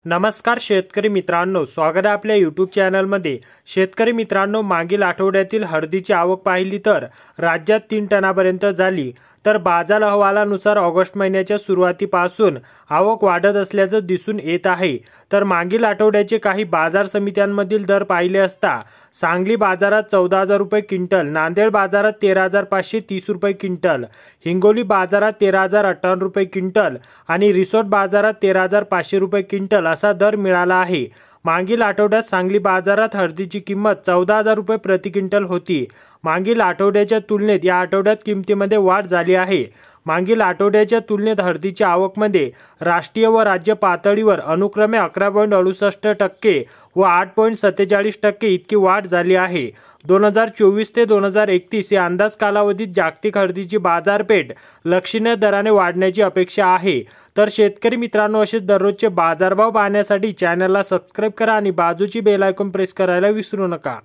नमस्कार शेतकरी मित्रांनो, स्वागत आहे आपल्या यूट्यूब चॅनलमध्ये। शेतकरी मित्रांनो, मागील आठवड्यातील हळदीची आवक पाहिली तर राज्यात 3 टनापर्यंत झाली। तर बाजार अहवालानुसार ऑगस्ट महिन्याच्या सुरुवातीपासून आवक वाढत असल्याचं दिसून येत आहे। तर मागील आठवड्याचे काही बाजार समित्यांमधील दर पाहिले असता सांगली बाजारात 14,000 रुपये क्विंटल, नांदेड बाजारात 13,530 रुपये क्विंटल, हिंगोली बाजारात 13,058 रुपये क्विंटल आणि रिसोड बाजारात 13,500 रुपये क्विंटल असा दर मिळाला आहे। मागील आठवड्यात सांगली बाजारात हळदीची किंमत 14,000 रुपये प्रति क्विंटल होती। मागील आठवड्याच्या तुलनेत या आठवड्यात किमतीमध्ये वाढ झाली आहे। मागील आठवड्याच्या तुलनेत हळदीच्या आवकमध्ये राष्ट्रीय व राज्य पातळीवर अनुक्रमे 11.68% व 8.47% इतकी वाढ झाली आहे। 2024 ते 2031 या अंदाज कालावधीत जागतिक हळदीची बाजारपेठ लक्षणीय दराने वाढण्याची अपेक्षा आहे। तर शेतकरी मित्रांनो, असेच दररोजचे बाजारभाव पाहण्यासाठी चॅनलला सबस्क्राइब करा आणि बाजूची बेल आयकॉन प्रेस करायला विसरू नका।